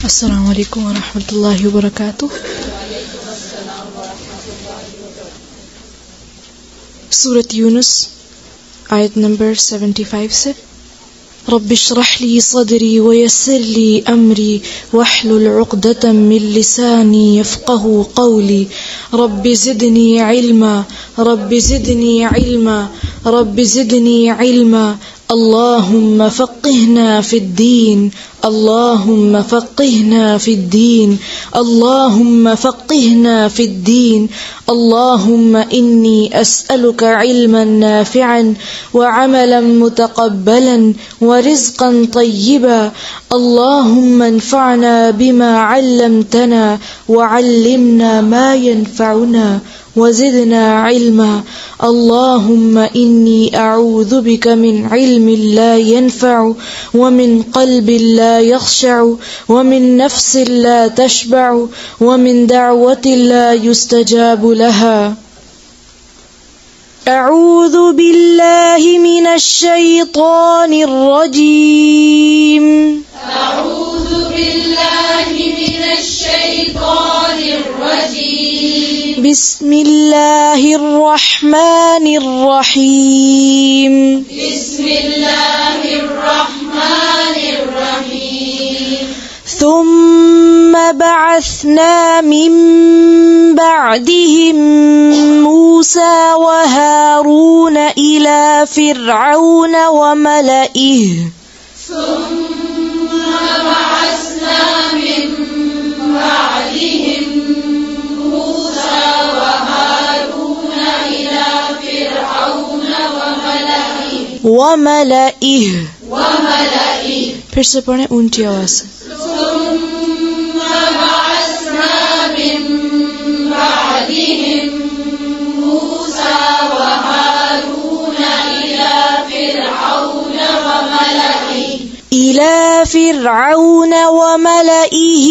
السلام عليكم ورحمة الله وبركاته. سورة يونس آية نمبر 75 से رب اشرح لي صدري ويسر لي أمري واحلل عقدة من لساني يفقه قولي رب زدني علما رب زدني علما رب زدني علما اللهم فقهنا في الدين اللهم فقهنا في الدين اللهم فقهنا في الدين اللهم إني أسألك علما نافعا وعملا متقبلا ورزقا طيبا اللهم انفعنا بما علمتنا وعلمنا ما ينفعنا وزدنا علما اللهم إني أعوذ بك من علم لا ينفع ومن قلب لا يخشع ومن نفس لا تشبع ومن دعوة لا يستجاب لها. أعوذ بالله من الشيطان الرجيم. أعوذ بالله من الشيطان الرجيم. بسم الله الرحمن الرحيم. بسم الله الرحمن الرحيم. ثم بعثنا من بعدهم موسى وهارون إلى فرعون وملئه ثم بعثنا من بعدهم موسى وهارون إلى فرعون وملئه फिर से पढ़ें ऊंची आवाज से. ثم بعثنا من بعدهم موسى وهارون إلى فرعون وملئه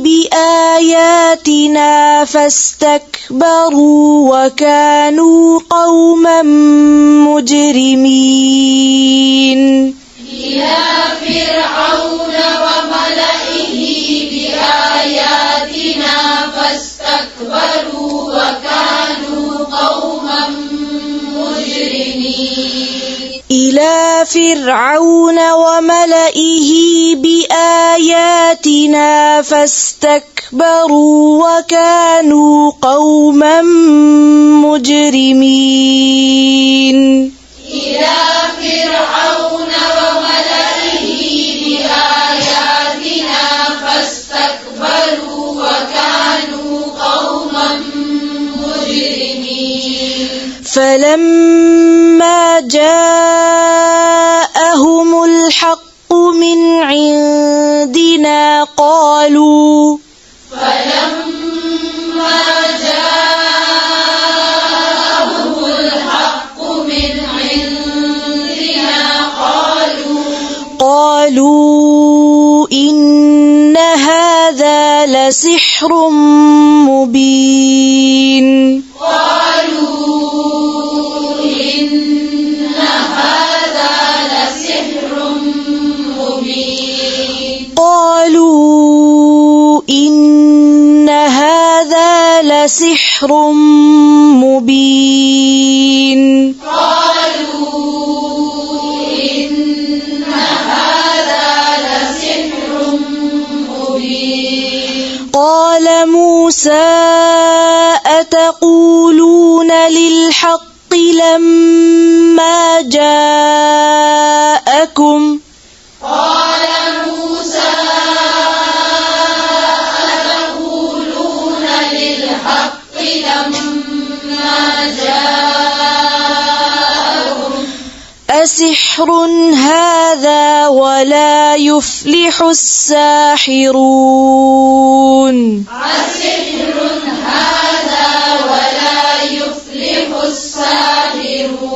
بآياتنا فاستكبروا وكانوا قوما مجرمين. إلى فرعون وملئه بآياتنا فاستكبروا وكانوا قوما مجرمين. إلى فرعون وملئه بآياتنا فاستكبروا وكانوا قوما مجرمين. إلى فرعون وملئه بآياتنا فاستكبروا وكانوا قوما مجرمين. فلما جاءهم الحق من عندنا قالوا إن هذا لسحر مبين. قالوا إن هذا لسحر مبين. قال موسى أتقولون للحق لما جاءكم أسحر هذا ولا يفلح الساحرون. أسحر هذا ولا يفلح الساحرون.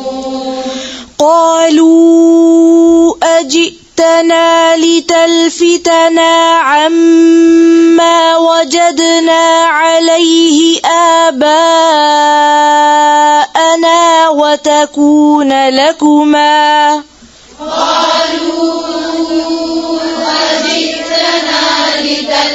قالوا أجئتنا لتلفتنا عما وجدنا عليه آباءنا وتكون لكما قالوا أجئتنا لتلفتنا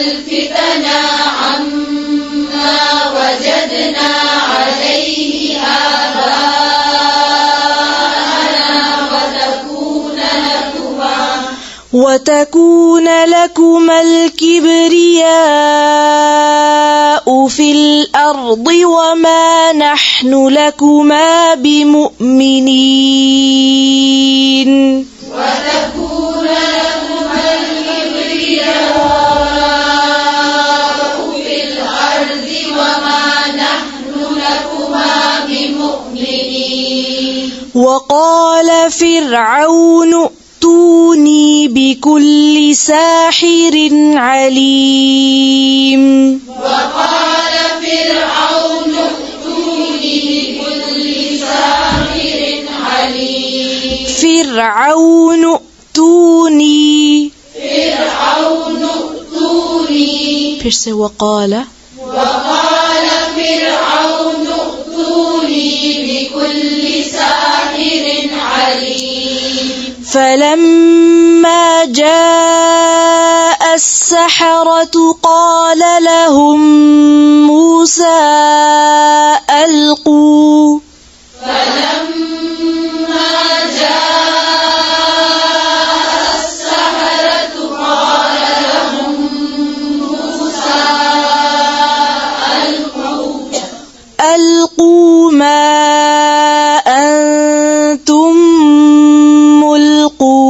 فتكون لكما الكبرياء في الأرض وما نحن لكما بمؤمنين وتكون لكما الكبرياء في الأرض وما نحن لكما بمؤمنين وقال فرعون ائتوني بكل ساحر عليم وقال فرعون ائتوني بكل ساحر عليم فرعون ائتوني फिर से وقال فرعون ائتوني بكل ساحر عليم فلما جاء السحرة قال لهم موسى ألقوا فلما جاء السحرة قال لهم موسى ألقوا ما أنتم ملقون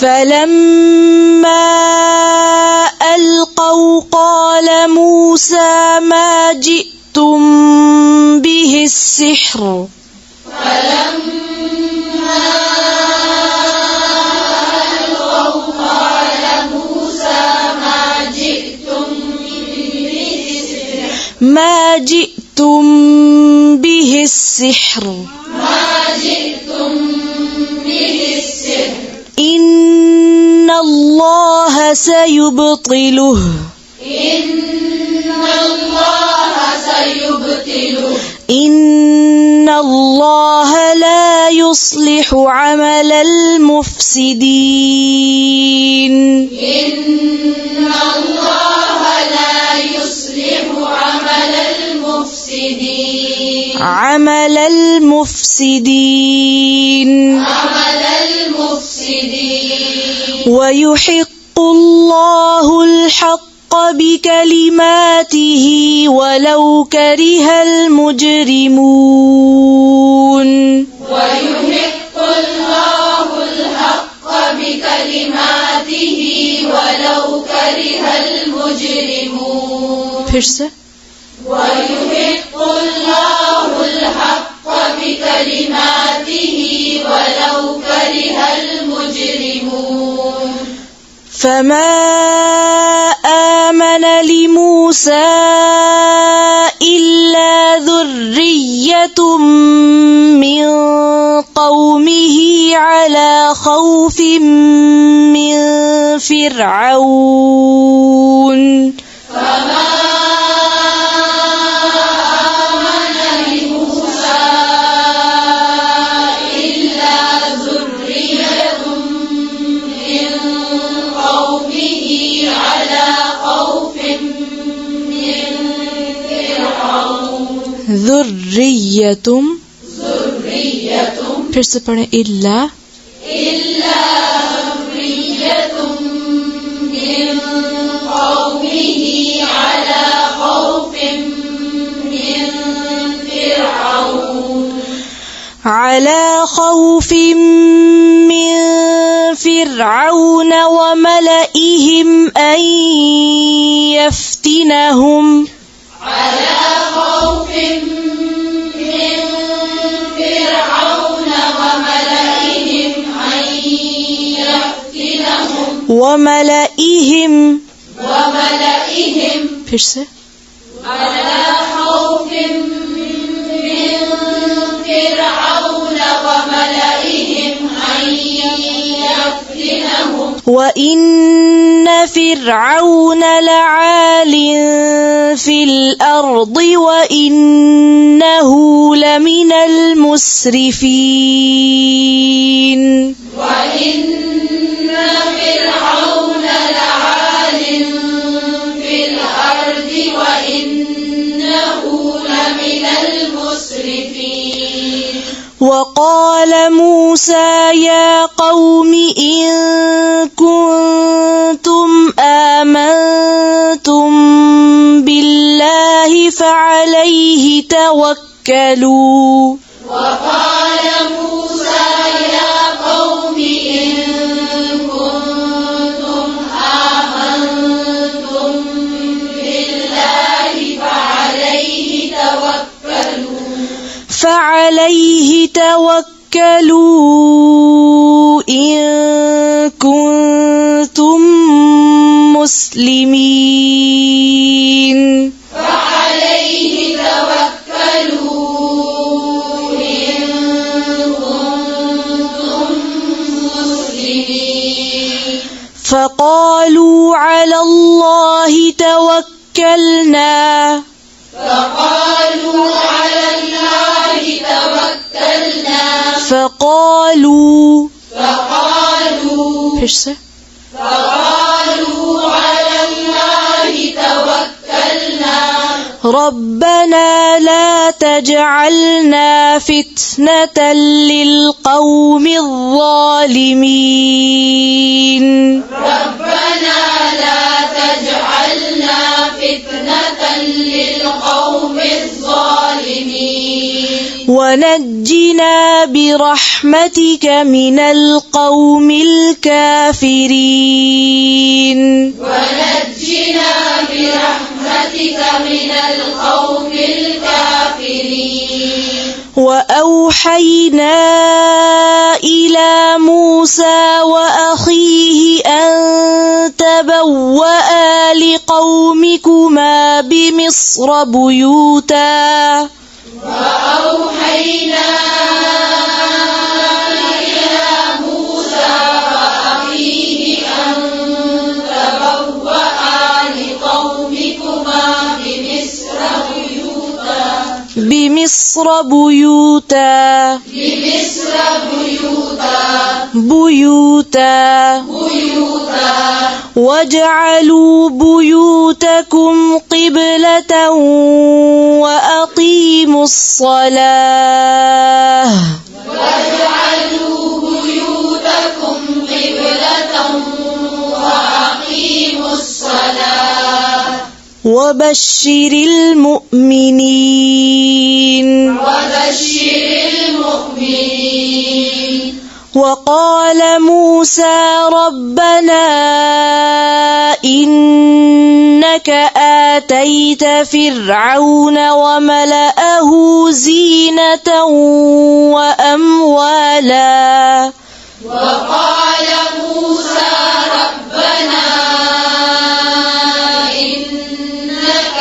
فلما ألقوا قال موسى ما جئتم به السحر ما جئتم به السحر إن الله سيبطله إن الله لا يصلح عمل المفسدين عمل المفسدين ويحق الله الحق بكلماته ولو كره المجرمون ويحق الله الحق بكلماته ولو كره المجرمون ويحق الله الحق بكلماته ولو كره المجرمون فما آمن لموسى إلا ذرية من قومه على خوف من فرعون ذرية फिर से पढ़ें إلا ذرية من قومه على خوف من فرعون على خوف من فرعون وملئهم أن يفتنهم على خوف من فرعون وملئهم फिर से على خوف من فرعون وملئهم أن يفتنهم وإن فرعون لعال في الأرض وإنه لمن المسرفين وإن فرعون لعال في الأرض وإنه وقال موسى يا قوم إن كنتم آمنتم بالله فعليه توكلوا. وقال موسى يا قوم إن كنتم آمنتم بالله فعليه توكلوا إن كنتم مسلمين. فعليه توكلوا إن كنتم مسلمين. فقالوا على الله توكلنا. فقالوا على الله توكلنا. فقالوا फिर से فقالوا على الله توكلنا. ربنا لا تجعلنا فتنة للقوم الظالمين. ربنا لا تجعلنا فتنة للقوم الظالمين. ونجنا برحمتك من القوم الكافرين. ونجنا برحمتك من القوم الكافرين. وأوحينا إلى موسى وأخيه أن تبوأ لقومكما بمصر بيوتا. وأوحينا إلى موسى وأخيه أن تبوأ لقومكما بمصر بيوتا واجعلوا بيوتكم قبلة وأقيموا الصلاة. واجعلوا بيوتكم قبلة وأقيموا الصلاة. وبشر المؤمنين. وقال موسى ربنا إنك آتيت فرعون وملأه زينة وأموالا. وقال موسى ربنا إنك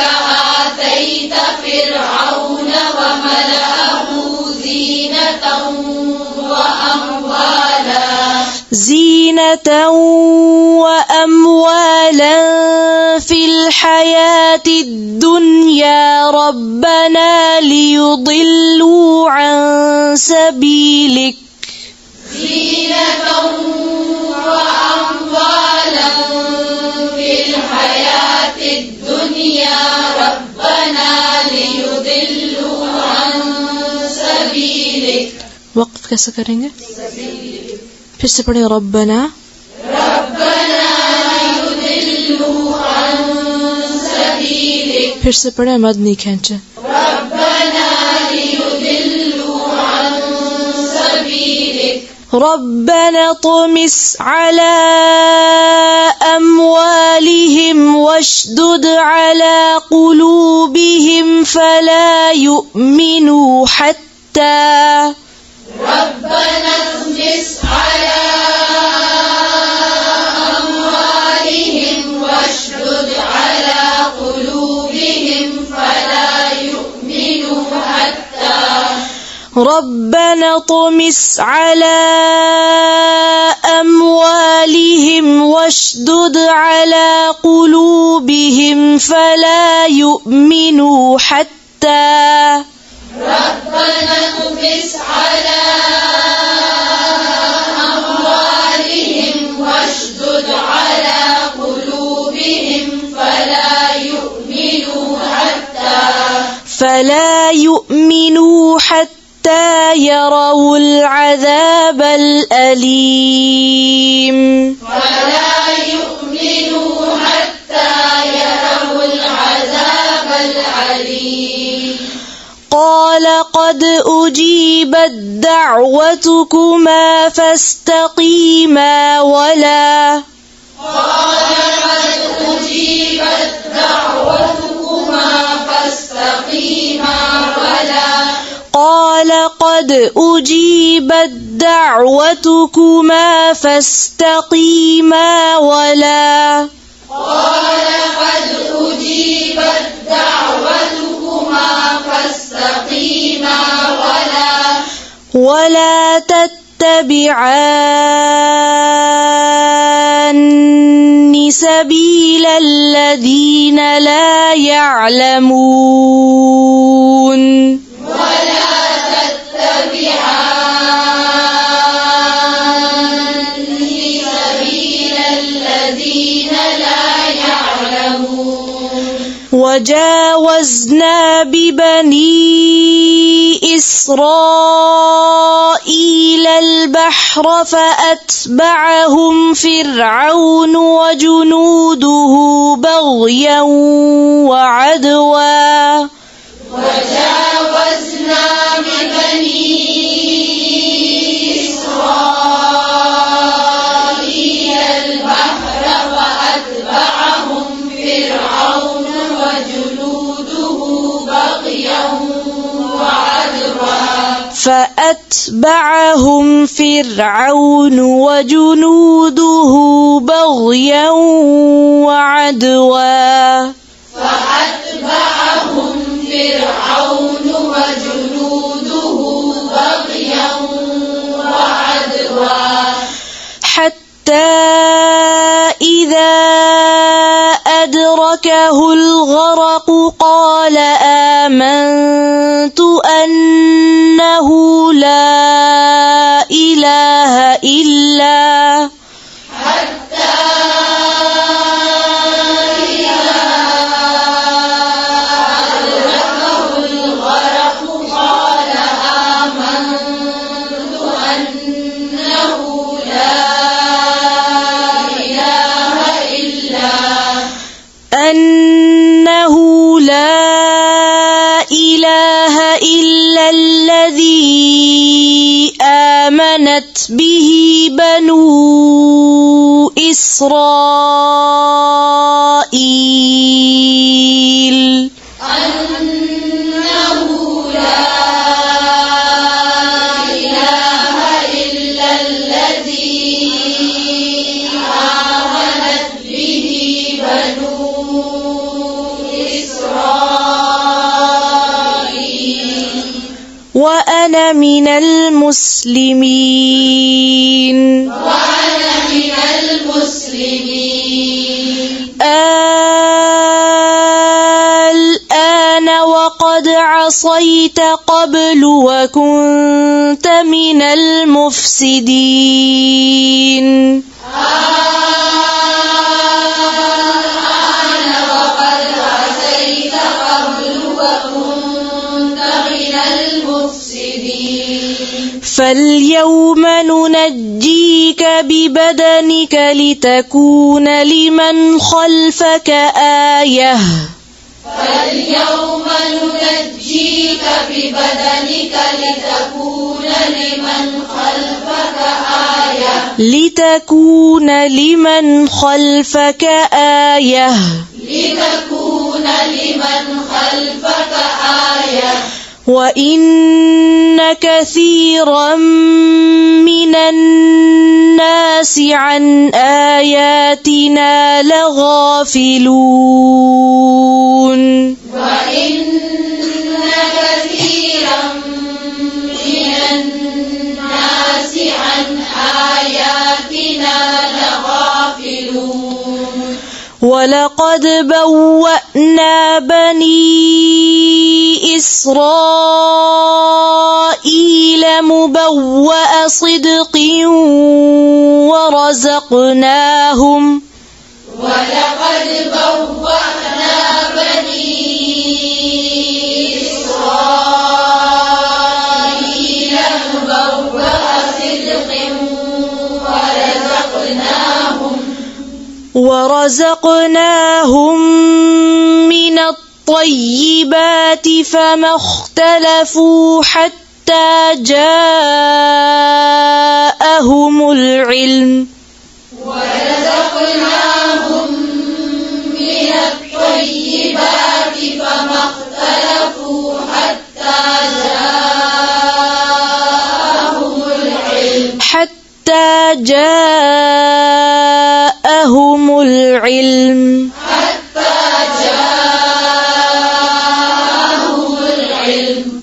آتيت فرعون وملأه زينة وأموالا في الحياة الدنيا ربنا ليضلوا عن سبيلك. زينة وأموالا في الحياة الدنيا ربنا ليضلوا عن سبيلك. वक्त कैसे करेंगे? फिर से पढ़े रब्बना युदिल्लु अन सबीलिक. फिर से पढ़े मद नहीं खींचे. रब्बना युदिल्लु अन सबीलिक. ربنا طمس على أموالهم واشدد على قلوبهم فلا يؤمنوا حتى. ربنا اطمس على أموالهم واشدد على قلوبهم فلا يؤمنوا حتى. ربنا طمس على أموالهم واشدد على قلوبهم فلا يؤمنوا حتى. ربنا اطمس على أموالهم واشدد على قلوبهم فلا يؤمنوا حتى حتى يروا العذاب الأليم ولا يؤمنوا حتى يروا العذاب الأليم قال قد أجيبت دعوتكما فاستقيما ولا قال قد أجيبت دعوتكما فاستقيما ولا ولا تتبعان سبيل الذين لا يعلمون وجاوزنا ببني إسرائيل البحر فأتبعهم فرعون وجنوده بغيا وعدوا فأتبعهم فرعون وجنوده بغيا وعدوا حتى إذا أدركه الغرق قال آمنت أنه لا إله إلا الذي آمنت به بنو إسرائيل وأنا من المسلمين الآن وقد عصيت قبل وكنت من المفسدين فاليوم ننجيك ببدنك لتكون لمن خلفك آية لتكون لمن خلفك آية وإن كثيرا من الناس عن آياتنا لغافلون ولقد بوأنا بني إسرائيل مبوأ صدق ورزقناهم ورزقناهم من الطيبات فما اختلفوا حتى جاءهم العلم ورزقناهم من الطيبات فما اختلفوا حتى جاءهم العلم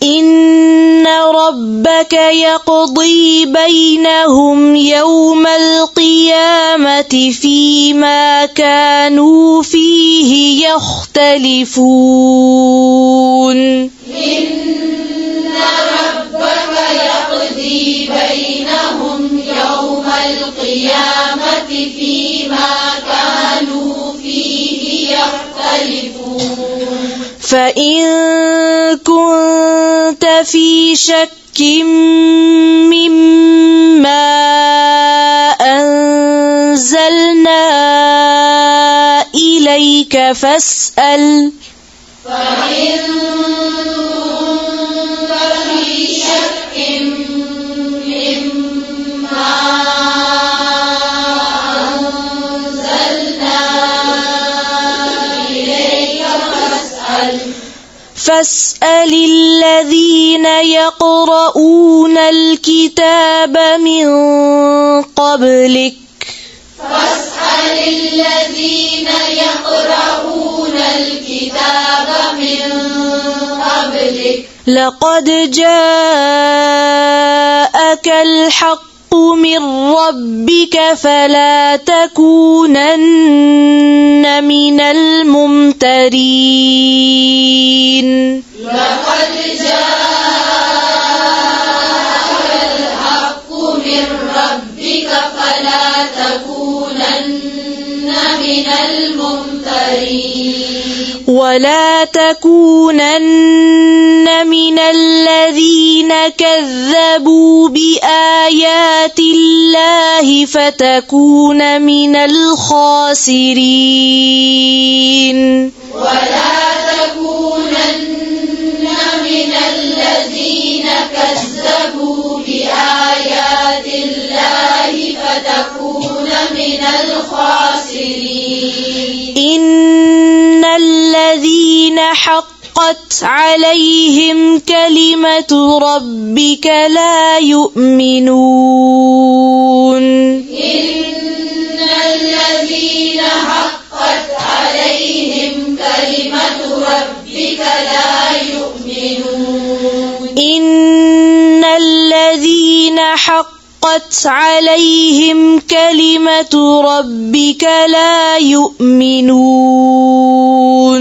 إن ربك يقضي بينهم يوم القيامة فيما كانوا فيه يختلفون إن ربك يقضي بينهم يوم القيامة فيما كانوا فيه يختلفون فإن كنت في شك مما أنزلنا إليك فاسأل فإن كنت في شك مما أنزلنا إليك فاسأل الذين يقرؤون الكتاب من قبلك فاسأل الذين يقرؤون الكتاب من قبلك لقد جاءك الحق من ربك فلا تكونن من الممترين لقد جاءك الحق من ربك فلا تكونن من الممترين ولا تكونن من الذين كذبوا بآيات الله فتكون من الخاسرين ولا تكونن من الذين كذبوا بآيات الله فتكون من الخاسرين إن الذين حقت عليهم كلمة ربك لا يؤمنون إن الذين حقت عليهم كلمة ربك لا يؤمنون إن الذين حقت عليهم كلمة ربك لا يؤمنون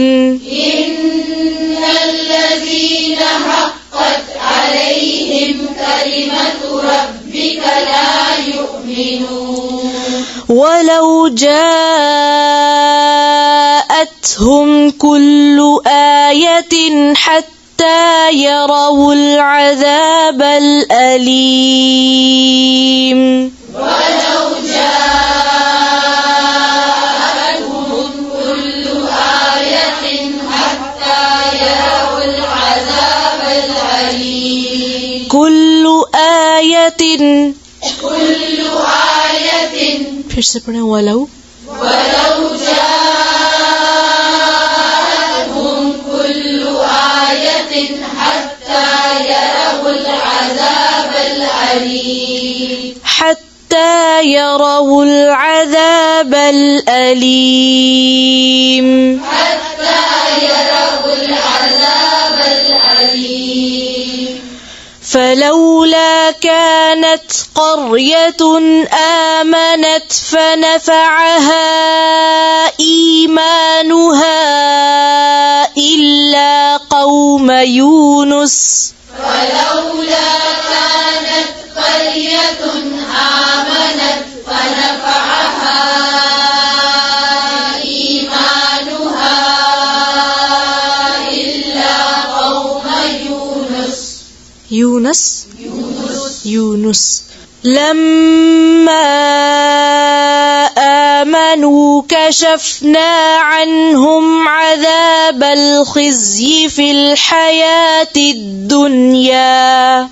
إن الذين حقت عليهم كلمة ربك لا يؤمنون ولو جاءتهم كل آية حتى يروا العذاب الأليم ولو جاءتهم كل آية حتى يروا العذاب الأليم كل آية फिर से पढ़ें ولو جاءتهم كل آية حتى يروا العذاب الأليم حتى يروا العذاب الأليم فلولا كانت قرية آمنت فنفعها إيمانها إلا قوم يونس فلولا كانت قرية آمنت فنفعها إيمانها إلا قوم يونس يونس لما آمنوا كشفنا عنهم عذاب الخزي في الحياة الدنيا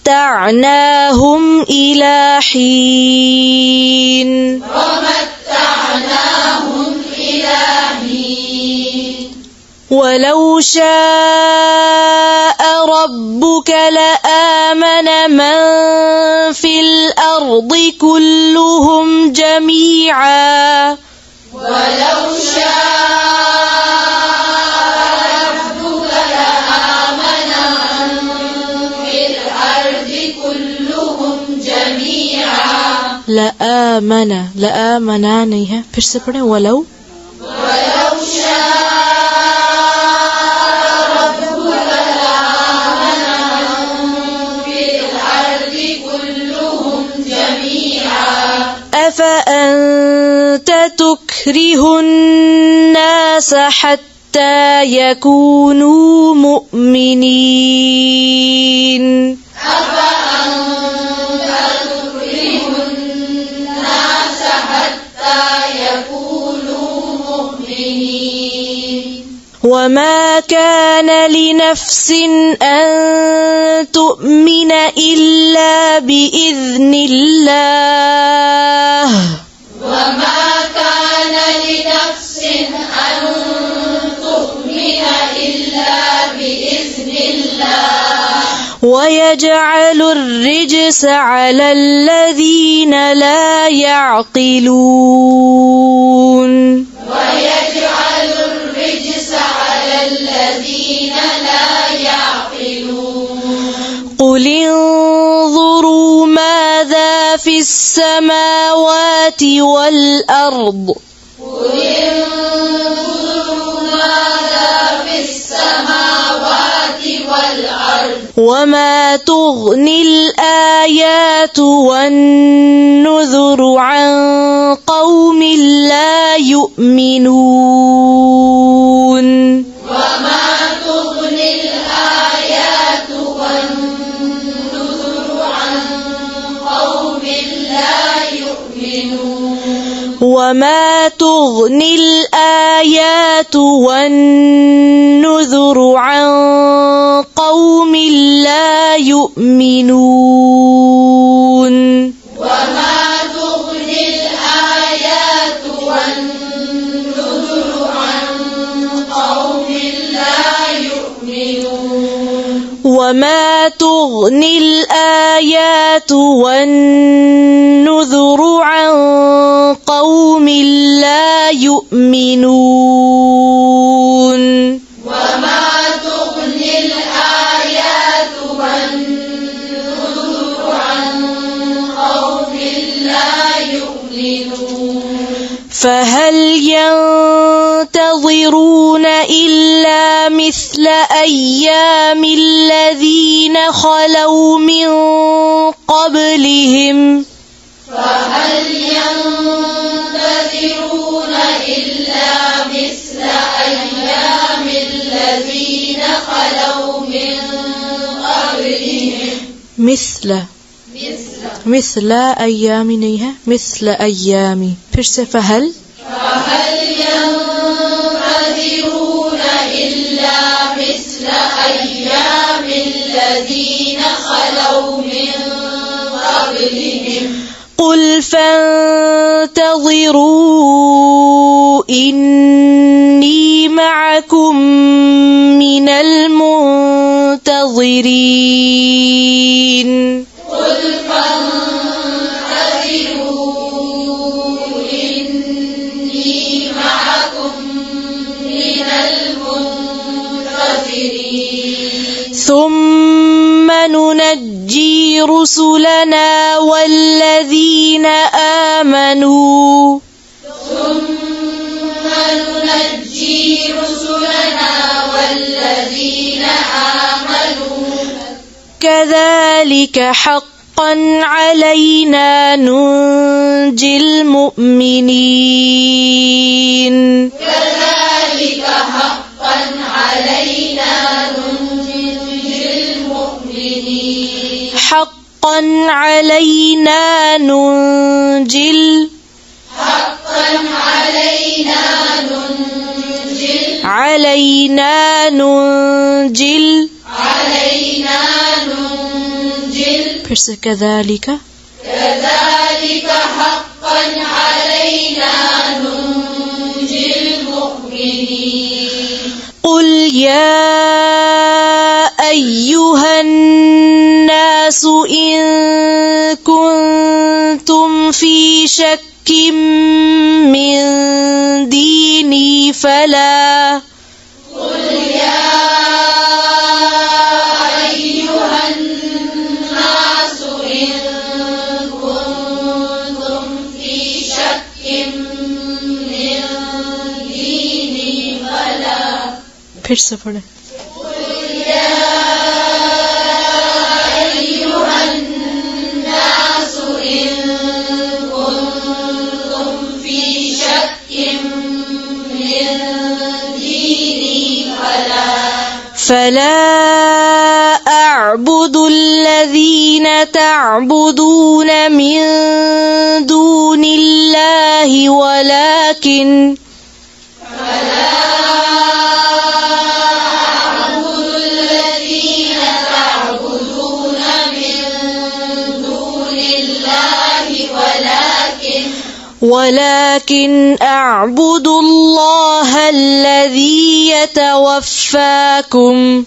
ومتعناهم إلى حين ولو شاء ربك لآمن من في الأرض كلهم جميعا لآمنا नहीं है फिर से पढ़े ولو أفأنت تكره الناس حتى يكونوا مؤمنين وما كان لنفس أن تؤمن إلا بإذن الله ويجعل الرجس على الذين لا يعقلون قل انظروا ماذا في السماوات والأرض وما تغني الآيات والنذر عن قوم لا يؤمنون وما تغني الآيات والنذر عن قوم لا يؤمنون وما تغني الآيات والنذر عن قوم لا يؤمنون فهل ينتظرون إلا مثل أيام الذين خلوا من قبلهم مثل أيام नहीं है مثل أيام फिर से فهل ينتظرون إلا مثل أيام الذين خلوا من قبلهم قل فانتظروا إني معكم من المنتظرين ثم ننجي رسلنا والذين آمنوا كذلك حقا حقا علينا ننجي المؤمنين كذلك حقا علينا ننجي المؤمنين حقا علينا ننجي حقا علينا ننجي फिर से كذلك حقا علينا ننجي المؤمنين قل يا أيها الناس إن كنتم في شك من ديني فلا फिर से पढ़े فلا أعبد الذين تعبدون من دون الله ولكن أعبد الله الذي يتوفاكم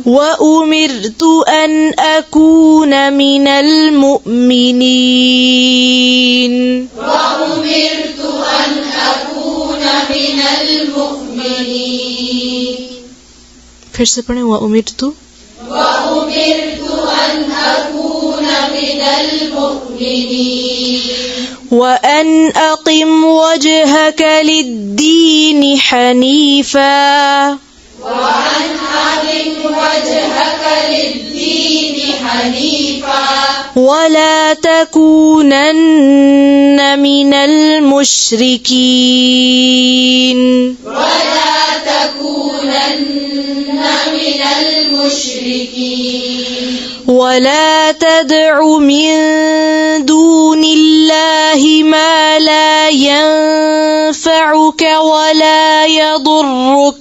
وأمرت أن أكون من المؤمنين फिर से पढ़ें وأمرت أن أكون من المؤمنين وأن أقم وجهك للدين حنيفا ولا تكونن من المشركين ولا تدع من دون الله ما لا ينفعك ولا يضرك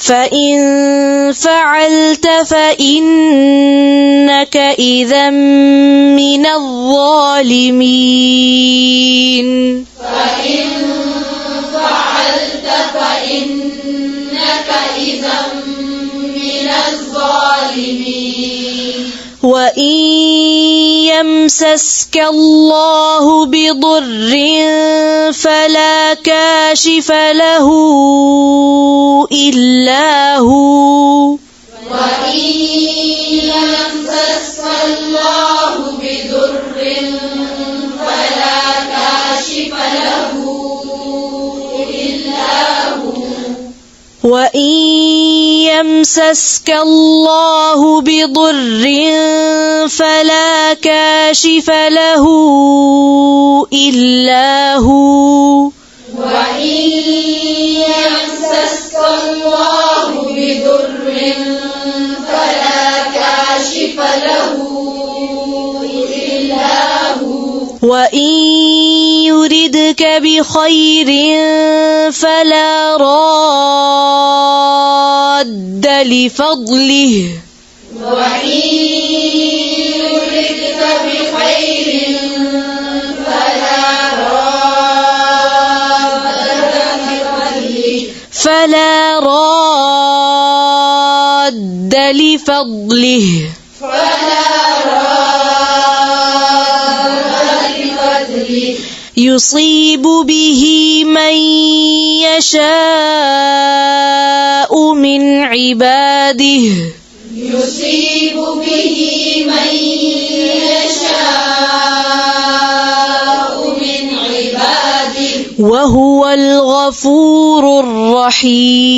فإن فعلت فإنك إذا من الظالمين وإن يمسسك الله بضر فلا كاشف له إلا هو وإن يمسسك الله بضر فلا كاشف له إلا هو وإن يردك بخير فلا راد لفضله فلا راد لفضله يصيب به من يشاء من عباده يصيب به من يشاء من عباده وهو الغفور الرحيم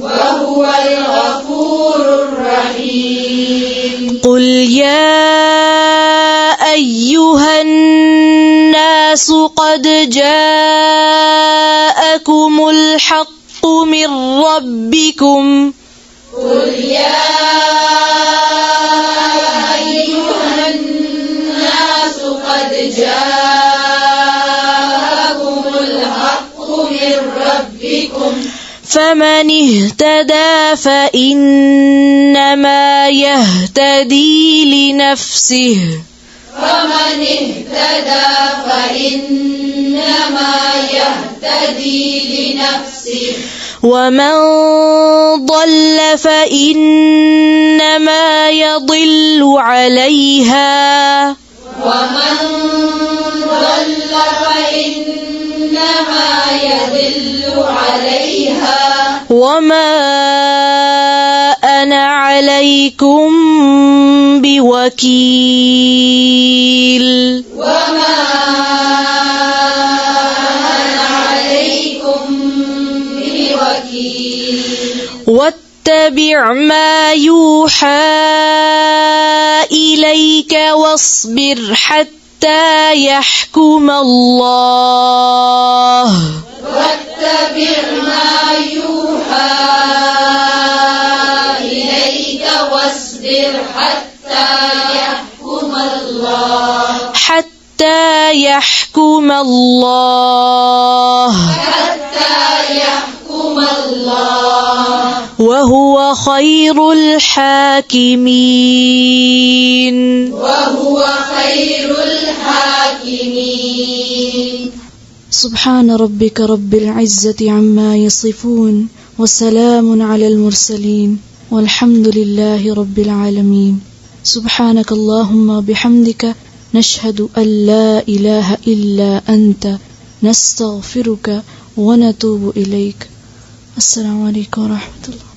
وهو الغفور الرحيم قل يا أيها الناس قد جاءكم الحق من ربكم قل يا أيها الناس قد جاءكم الحق من ربكم فمن اهتدى فإنما يهتدي لنفسه فمن اهتدى فإنما يهتدي لنفسه ومن ضل فإنما يضل عليها ومن ضل فإنما يضل عليها وما أنا عليكم بوكيل وما أنا عليكم بوكيل واتبع ما يوحى إليك واصبر حتى يحكم الله واتبع ما يوحى إليك واصبر حتى يحكم الله حتى يحكم الله وهو خير الحاكمين وهو خير الحاكمين سبحان ربك رب العزة عما يصفون وسلام على المرسلين والحمد لله رب العالمين سبحانك اللهم بحمدك نشهد أن لا إله إلا أنت نستغفرك ونتوب إليك. السلام عليكم ورحمة الله.